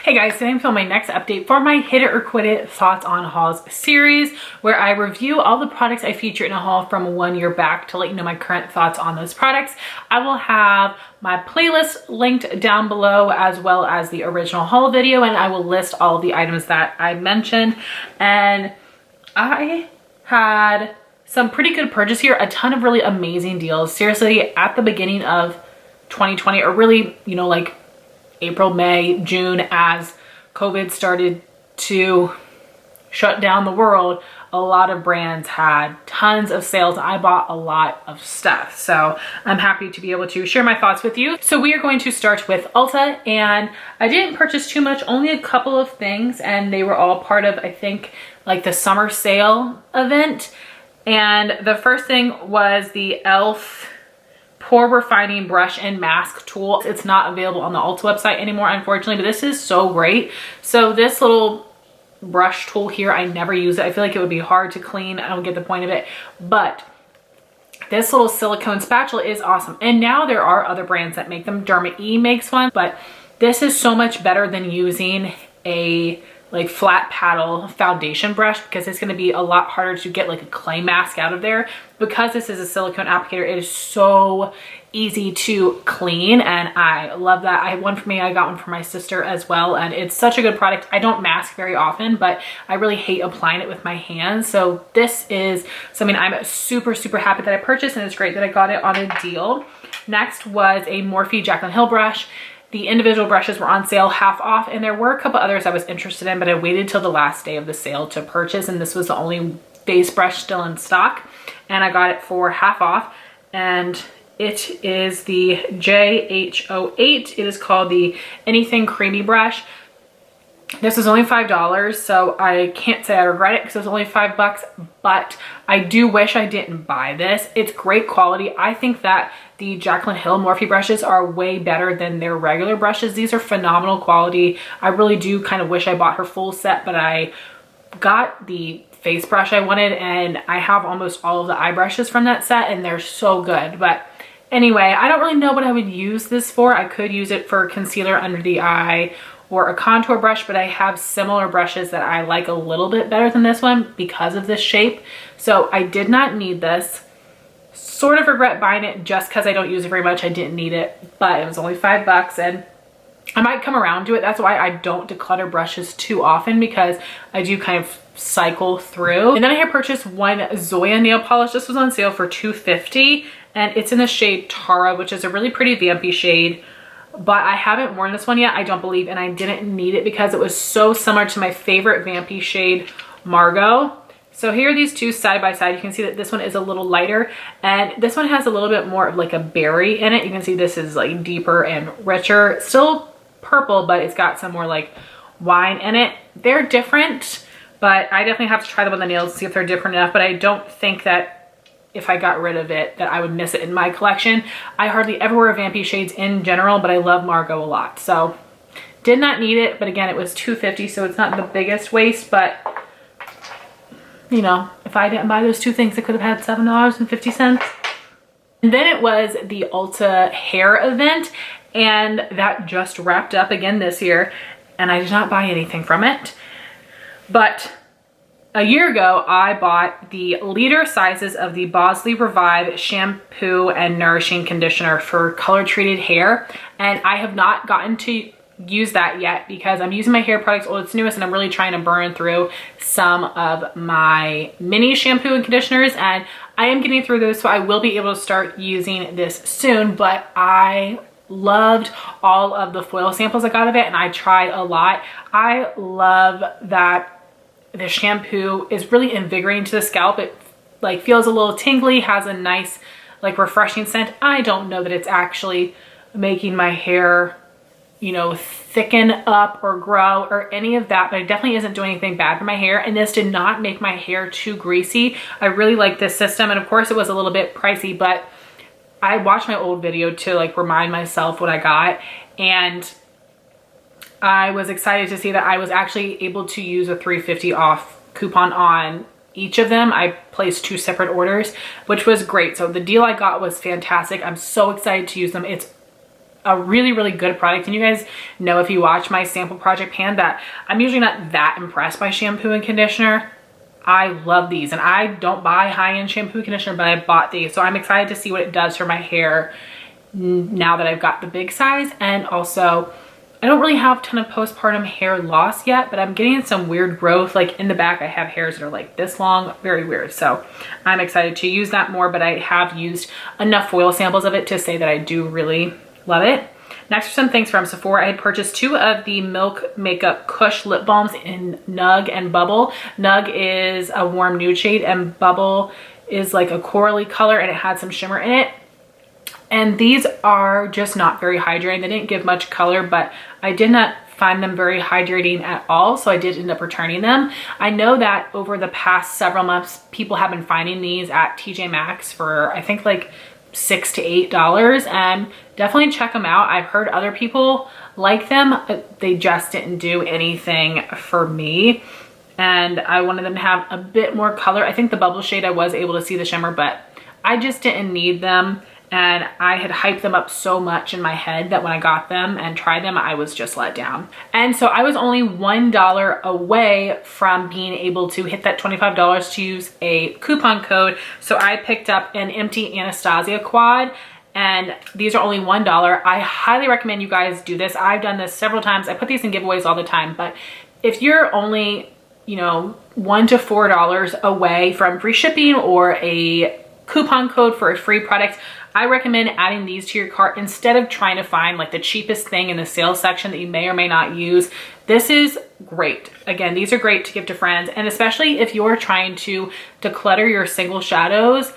Hey guys, today I'm filming my next update for my Hit It or Quit It Thoughts on Hauls series, where I review all the products I feature in a haul from 1 year back to let you know my current thoughts on those products. I will have my playlist linked down below as well as the original haul video, and I will list all of the items that I mentioned. And I had some pretty good purchase here, a ton of really amazing deals. Seriously, at the beginning of 2020, or really, you know, like April, May, June, as COVID started to shut down the world, a lot of brands had tons of sales. I bought a lot of stuff, so I'm happy to be able to share my thoughts with you. So we are going to start with Ulta, and I didn't purchase too much, only a couple of things, and they were all part of, I think, like the summer sale event. And the first thing was the e.l.f. Pore Refining Brush and Mask Tool. It's not available on the Ulta website anymore, unfortunately, but this is so great. So this little brush tool here, I never use it. I feel like it would be hard to clean. I don't get the point of it, but this little silicone spatula is awesome. And now there are other brands that make them. Derma E makes one, but this is so much better than using a like flat paddle foundation brush, because it's going to be a lot harder to get like a clay mask out of there. Because this is a silicone applicator, it is so easy to clean, and I love that. I have one for me, I got one for my sister as well, and it's such a good product. I don't mask very often, but I really hate applying it with my hands, so this is something I'm super happy that I purchased, and it's great that I got it on a deal. Next was a Morphe Jaclyn Hill brush. The individual brushes were on sale half off, and there were a couple others I was interested in, but I waited till the last day of the sale to purchase, and this was the only base brush still in stock, and I got it for half off. And it is the JH08. It is called the Anything Creamy brush. This was only $5, so I can't say I regret it because it was only $5, but I do wish I didn't buy this. It's great quality. I think that the Jaclyn Hill Morphe brushes are way better than their regular brushes. These are phenomenal quality. I really do kind of wish I bought her full set, but I got the face brush I wanted, and I have almost all of the eye brushes from that set, and they're so good. But anyway, I don't really know what I would use this for. I could use it for concealer under the eye or a contour brush, but I have similar brushes that I like a little bit better than this one because of this shape. So I did not need this. Sort of regret buying it just because I don't use it very much. I didn't need it, but it was only $5, and I might come around to it. That's why I don't declutter brushes too often, because I do kind of cycle through. And then I had purchased one Zoya nail polish. This was on sale for $2.50, and it's in the shade Tara, which is a really pretty vampy shade. But I haven't worn this one yet, I don't believe, and I didn't need it because it was so similar to my favorite vampy shade, Margot. So here are these two side by side. You can see that this one is a little lighter, and this one has a little bit more of like a berry in it. You can see this is like deeper and richer. Still purple, but it's got some more like wine in it. They're different, but I definitely have to try them on the nails to see if they're different enough. But I don't think that if I got rid of it that I would miss it in my collection. I hardly ever wear vampy shades in general, but I love Margot a lot. So did not need it, but again, it was $2.50, so it's not the biggest waste, but you know, if I didn't buy those two things, I could have had $7.50. And then it was the Ulta hair event, and that just wrapped up again this year, and I did not buy anything from it. But a year ago, I bought the liter sizes of the Bosley Revive Shampoo and Nourishing Conditioner for color treated hair, and I have not gotten to use that yet because I'm using my hair products all its newest, and I'm really trying to burn through some of my mini shampoo and conditioners, and I am getting through those, so I will be able to start using this soon. But I loved all of the foil samples I got of it, and I tried a lot. I love that the shampoo is really invigorating to the scalp. It like feels a little tingly, has a nice like refreshing scent. I don't know that it's actually making my hair, you know, thicken up or grow or any of that, but it definitely isn't doing anything bad for my hair. And this did not make my hair too greasy. I really like this system, and of course it was a little bit pricey, but I watched my old video to like remind myself what I got, and I was excited to see that I was actually able to use a $3.50 off coupon on each of them. I placed 2 separate orders, which was great. So the deal I got was fantastic. I'm so excited to use them. It's a really, really good product. And you guys know, if you watch my sample project pan, that I'm usually not that impressed by shampoo and conditioner. I love these, and I don't buy high-end shampoo and conditioner, but I bought these. So I'm excited to see what it does for my hair now that I've got the big size. And also, I don't really have a ton of postpartum hair loss yet, but I'm getting some weird growth. Like in the back, I have hairs that are like this long, very weird. So I'm excited to use that more, but I have used enough foil samples of it to say that I do really love it. Next are some things from Sephora. I had purchased 2 of the Milk Makeup Kush lip balms in Nug and Bubble. Nug is a warm nude shade and Bubble is like a corally color, and it had some shimmer in it. And these are just not very hydrating. They didn't give much color, but I did not find them very hydrating at all, so I did end up returning them. I know that over the past several months, people have been finding these at TJ Maxx for, I think, like $6 to $8, and definitely check them out. I've heard other people like them. They just didn't do anything for me, and I wanted them to have a bit more color. I think the Bubble shade, I was able to see the shimmer, but I just didn't need them. And I had hyped them up so much in my head that when I got them and tried them, I was just let down. And so I was only $1 away from being able to hit that $25 to use a coupon code. So I picked up an empty Anastasia quad, and these are only $1. I highly recommend you guys do this. I've done this several times. I put these in giveaways all the time, but if you're only, you know, $1 to $4 away from free shipping or a coupon code for a free product, I recommend adding these to your cart instead of trying to find like the cheapest thing in the sales section that you may or may not use. This is great. Again, these are great to give to friends, and especially if you're trying to declutter your single shadows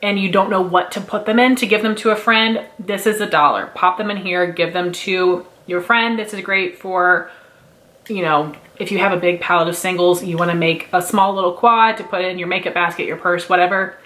and you don't know what to put them in to give them to a friend, this is $1. Pop them in here, give them to your friend. This is great for, you know, if you have a big palette of singles, you want to make a small little quad to put in your makeup basket, your purse, whatever.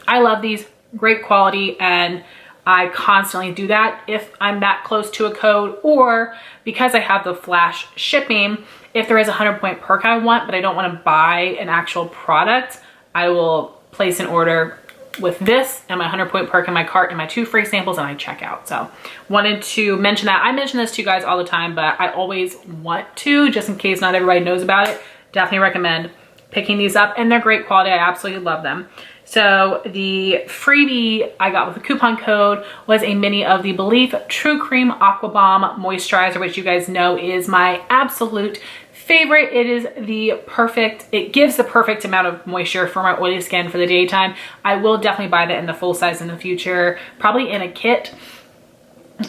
I love these. Great quality, and I constantly do that if I'm that close to a code, or because I have the flash shipping, if there is a 100-point perk I want but I don't want to buy an actual product, I will place an order with this and my 100-point perk in my cart and my 2 free samples, and I check out. So wanted to mention that. I mention this to you guys all the time, but I always want to, just in case not everybody knows about it. Definitely recommend picking these up, and they're great quality. I absolutely love them. So the freebie I got with a coupon code was a mini of the Belif True Cream Aqua Balm Moisturizer, which you guys know is my absolute favorite. It is the perfect, it gives the perfect amount of moisture for my oily skin for the daytime. I will definitely buy that in the full size in the future, probably in a kit.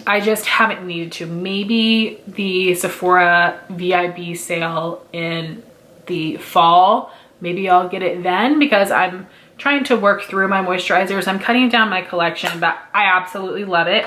I just haven't needed to. Maybe the Sephora VIB sale in the fall, maybe I'll get it then, because I'm trying to work through my moisturizers. I'm cutting down my collection, but I absolutely love it.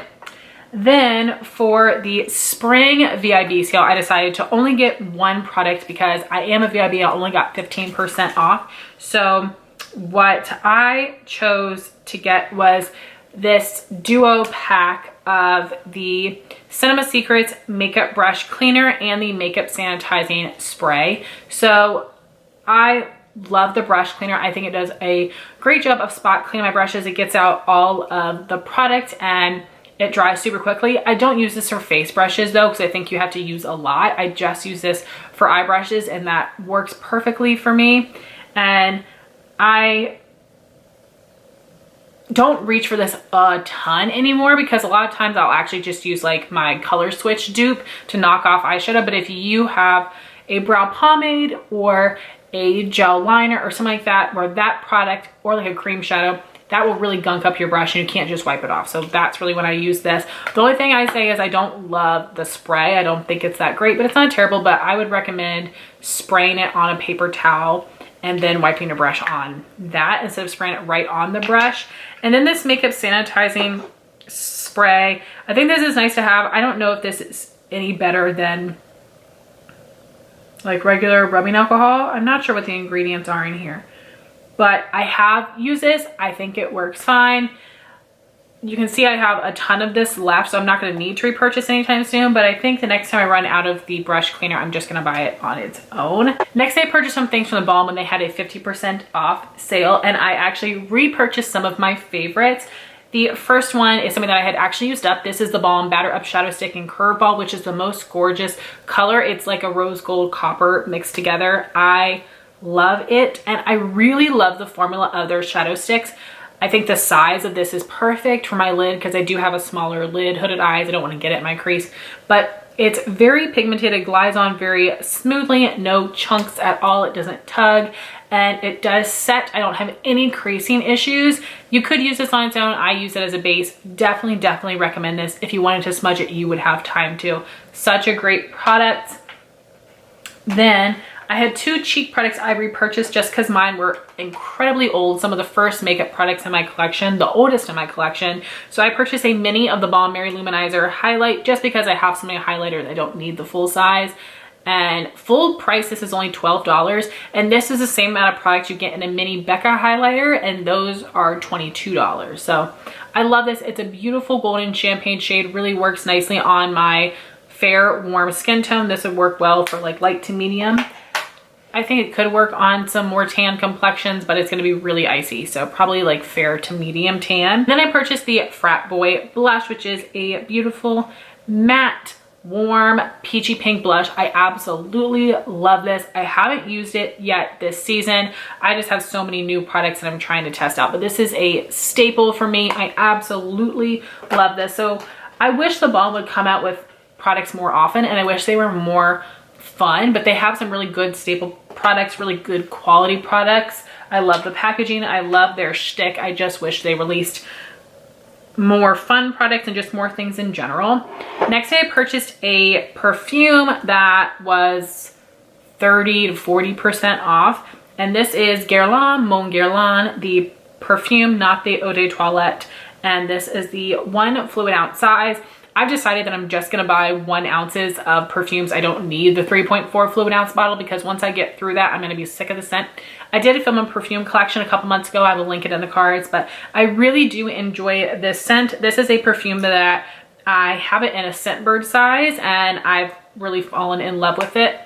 Then for the spring VIB sale, I decided to only get 1 product because I am a VIB. I only got 15% off. So what I chose to get was this duo pack of the Cinema Secrets Makeup Brush Cleaner and the Makeup Sanitizing Spray. So I love the brush cleaner. I think it does a great job of spot cleaning my brushes. It gets out all of the product and it dries super quickly. I don't use this for face brushes though, because I think you have to use a lot. I just use this for eye brushes, and that works perfectly for me. And I don't reach for this a ton anymore, because a lot of times I'll actually just use like my color switch dupe to knock off eyeshadow. But if you have a brow pomade or a gel liner or something like that, where that product, or like a cream shadow, that will really gunk up your brush and you can't just wipe it off. So that's really when I use this. The only thing I say is I don't love the spray. I don't think it's that great, but it's not terrible. But I would recommend spraying it on a paper towel and then wiping your brush on that instead of spraying it right on the brush. And then this makeup sanitizing spray, I think this is nice to have. I don't know if this is any better than like regular rubbing alcohol. I'm not sure what the ingredients are in here, but I have used this. I think it works fine. You can see I have a ton of this left, so I'm not going to need to repurchase anytime soon, but I think the next time I run out of the brush cleaner, I'm just going to buy it on its own. Next, I purchased some things from theBalm when they had a 50% off sale, and I actually repurchased some of my favorites. The first one is something that I had actually used up. This is the Balm Batter Up Shadow Stick in Curveball, which is the most gorgeous color. It's like a rose gold copper mixed together. I love it, and I really love the formula of their shadow sticks. I think the size of this is perfect for my lid because I do have a smaller lid, hooded eyes. I don't want to get it in my crease, but it's very pigmented. It glides on very smoothly, no chunks at all. It doesn't tug, and it does set. I don't have any creasing issues. You could use this on its own. I use it as a base. Definitely recommend this. If you wanted to smudge it, you would have time to. Such a great product. Then I had two cheek products I repurchased just because mine were incredibly old. Some of the first makeup products in my collection, the oldest in my collection. So I purchased a mini of the Balm MaryLou Manizer highlight just because I have so many highlighters. I don't need the full size. And full price, this is only $12. And this is the same amount of product you get in a mini Becca highlighter, and those are $22. So I love this. It's a beautiful golden champagne shade. Really works nicely on my fair, warm skin tone. This would work well for like light to medium. I think it could work on some more tan complexions, but it's going to be really icy. So probably like fair to medium tan. Then I purchased the Frat Boy Blush, which is a beautiful matte, warm, peachy pink blush. I absolutely love this. I haven't used it yet this season. I just have so many new products that I'm trying to test out, but this is a staple for me. I absolutely love this. So I wish the Balm would come out with products more often, and I wish they were more fun, but they have some really good staple products, really good quality products. I love the packaging. I love their shtick. I just wish they released more fun products and just more things in general. Next, I purchased a perfume that was 30 to 40% off, and this is Guerlain, Mon Guerlain, the perfume, not the Eau de Toilette, and this is the 1 fluid ounce size. I've decided that I'm just gonna buy 1 ounces of perfumes. I don't need the 3.4 fluid ounce bottle because once I get through that, I'm gonna be sick of the scent. I did film a perfume collection a couple months ago. I will link it in the cards, but I really do enjoy this scent. This is a perfume that I have it in a Scentbird size, and I've really fallen in love with it.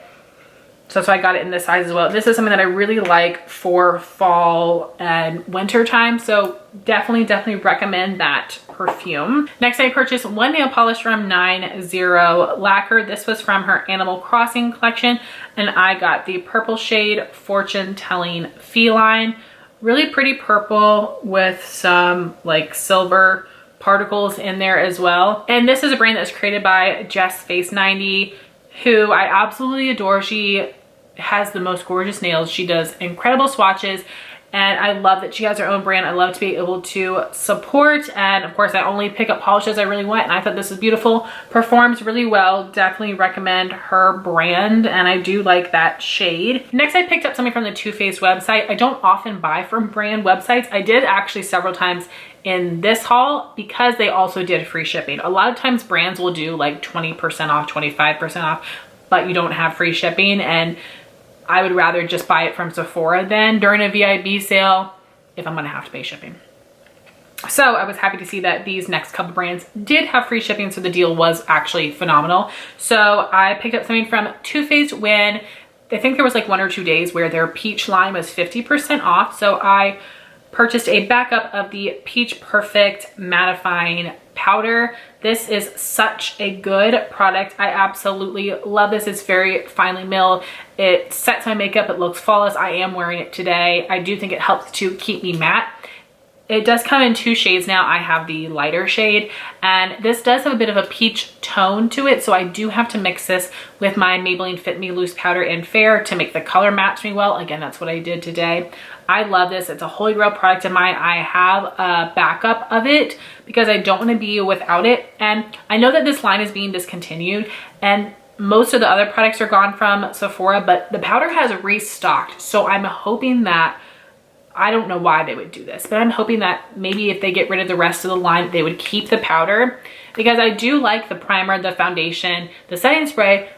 So I got it in this size as well. This is something that I really like for fall and winter time. So definitely recommend that perfume. Next, I purchased 1 nail polish from 90 Lacquer. This was from her Animal Crossing collection, and I got the purple shade Fortune Telling Feline. Really pretty purple with some like silver particles in there as well. And this is a brand that was created by Jess Face 90, who I absolutely adore. She has the most gorgeous nails. She does incredible swatches, and I love that she has her own brand. I love to be able to support, and of course I only pick up polishes I really want, and I thought this was beautiful. Performs really well. Definitely recommend her brand, and I do like that shade. Next, I picked up something from the Too Faced website. I don't often buy from brand websites. I did actually several times in this haul because they also did free shipping. A lot of times brands will do like 20% off, 25% off, but you don't have free shipping, and I would rather just buy it from Sephora than during a VIB sale if I'm gonna have to pay shipping. So I was happy to see that these next couple brands did have free shipping, so the deal was actually phenomenal. So I picked up something from Too Faced when I think there was like 1 or 2 days where their peach line was 50% off. So I purchased a backup of the Peach Perfect Mattifying powder. This is such a good product. I absolutely love this. It's very finely milled. It sets my makeup. It looks flawless. I am wearing it today. I do think it helps to keep me matte. It does come in 2 shades now. I have the lighter shade, and this does have a bit of a peach tone to it, so I do have to mix this with my Maybelline Fit Me Loose Powder in Fair to make the color match me well. Again, that's what I did today. I love this. It's a holy grail product of mine. I have a backup of it because I don't want to be without it, and I know that this line is being discontinued, and most of the other products are gone from Sephora, but the powder has restocked, so I'm hoping that, I don't know why they would do this, but I'm hoping that maybe if they get rid of the rest of the line, they would keep the powder, because I do like the primer, the foundation, the setting spray,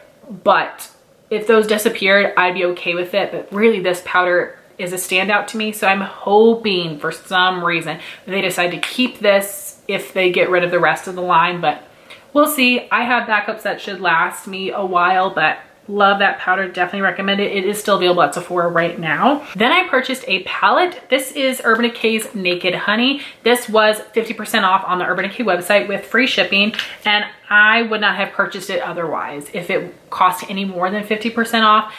but if those disappeared, I'd be okay with it. But really, this powder is a standout to me, so I'm hoping for some reason that they decide to keep this if they get rid of the rest of the line, but we'll see. I have backups that should last me a while, but Love that powder, definitely recommend it. It is still available at Sephora right now. Then I purchased a palette. This is Urban Decay's Naked Honey. This was 50% off on the Urban Decay website with free shipping, and I would not have purchased it otherwise if it cost any more than 50% off,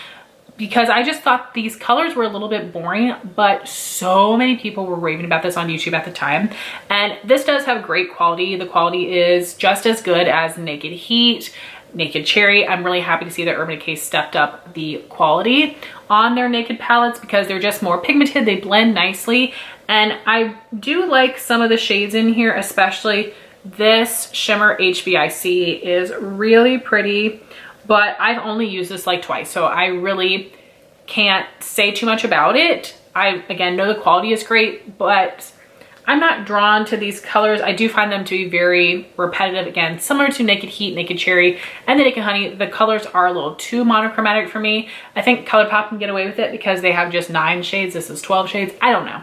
because I just thought these colors were a little bit boring, but so many people were raving about this on YouTube at the time. And this does have great quality. The quality is just as good as Naked Heat, Naked Cherry. I'm really happy to see that Urban Decay stepped up the quality on their Naked palettes because they're just more pigmented. They blend nicely. And I do like some of the shades in here, especially this Shimmer HBIC is really pretty, but I've only used this like twice, so I really can't say too much about it. I, again, know the quality is great, but I'm not drawn to these colors. I do find them to be very repetitive. Again, similar to Naked Heat, Naked Cherry, and the Naked Honey, the colors are a little too monochromatic for me. I think ColourPop can get away with it because they have just 9 shades. This is 12 shades. I don't know.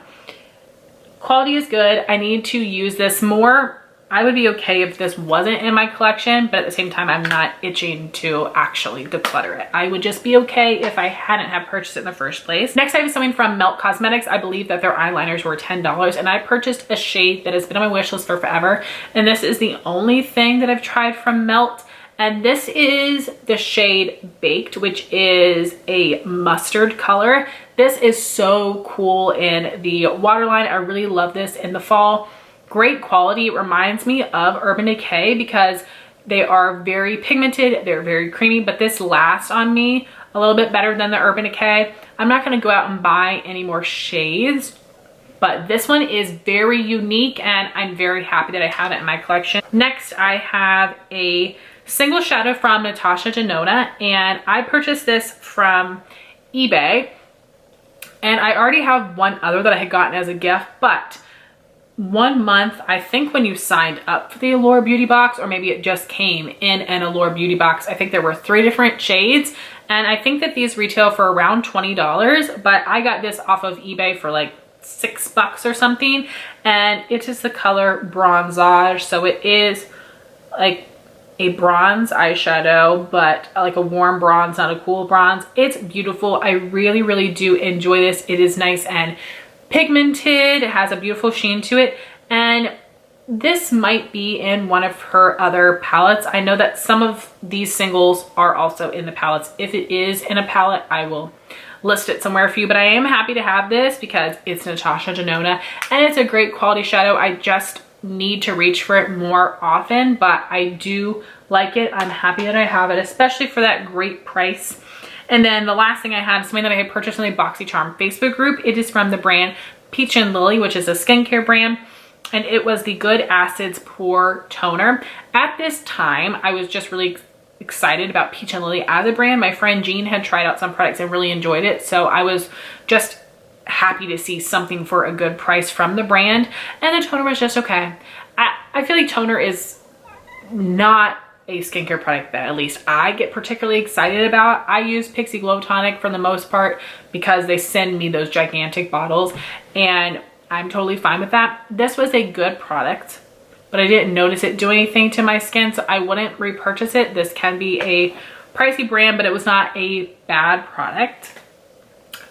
Quality is good. I need to use this more. I would be okay if this wasn't in my collection, but at the same time, I'm not itching to actually declutter it. I would just be okay if I hadn't have purchased it in the first place. Next, I have something from Melt Cosmetics. I believe that their eyeliners were $10, and I purchased a shade that has been on my wish list for forever. And this is the only thing that I've tried from Melt. And this is the shade Baked, which is a mustard color. This is so cool in the waterline. I really love this in the fall. Great quality. It reminds me of Urban Decay because they are very pigmented, they're very creamy, but this lasts on me a little bit better than the Urban Decay. I'm not going to go out and buy any more shades, but this one is very unique and I'm very happy that I have it in my collection. Next, I have a single shadow from Natasha Denona, and I purchased this from eBay, and I already have one other that I had gotten as a gift, but 1 month, I think when you signed up for the Allure Beauty Box, or maybe it just came in an Allure Beauty Box, I think there were 3 different shades, and I think that these retail for around $20, but I got this off of eBay for like $6 or something, and it is the color Bronzage, so it is like a bronze eyeshadow, but like a warm bronze, not a cool bronze. It's beautiful. I really, really do enjoy this. It is nice and pigmented. It has a beautiful sheen to it, and this might be in one of her other palettes. I know that some of these singles are also in the palettes. If it is in a palette, I will list it somewhere for you, but I am happy to have this because it's Natasha Denona and it's a great quality shadow. I just need to reach for it more often, but I do like it. I'm happy that I have it, especially for that great price. And then the last thing I have is something that I had purchased in the BoxyCharm Facebook group. It is from the brand Peach and Lily, which is a skincare brand, and it was the Good Acids Pore Toner. At this time, I was just really excited about Peach and Lily as a brand. My friend Jean had tried out some products and really enjoyed it, so I was just happy to see something for a good price from the brand, and the toner was just okay. I feel like toner is not a skincare product that at least I get particularly excited about. I use Pixi Glow Tonic for the most part because they send me those gigantic bottles, and I'm totally fine with that. This was a good product, but I didn't notice it do anything to my skin, so I wouldn't repurchase it. This can be a pricey brand, but it was not a bad product.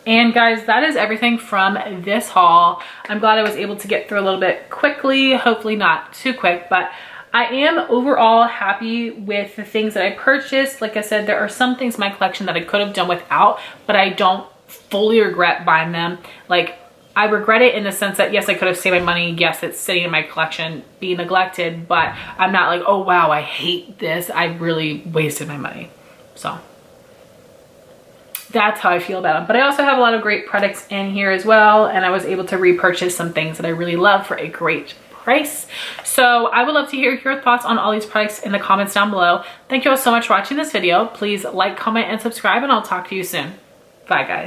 And guys, that is everything from this haul. I'm glad I was able to get through a little bit quickly, hopefully not too quick, but I am overall happy with the things that I purchased. Like I said, there are some things in my collection that I could have done without, but I don't fully regret buying them. Like, I regret it in the sense that yes, I could have saved my money. Yes, it's sitting in my collection being neglected, but I'm not like, oh wow, I hate this. I really wasted my money. So that's how I feel about them. But I also have a lot of great products in here as well, and I was able to repurchase some things that I really love for a great price. So I would love to hear your thoughts on all these products in the comments down below. Thank you all so much for watching this video. Please like, comment, and subscribe, and I'll talk to you soon. Bye guys.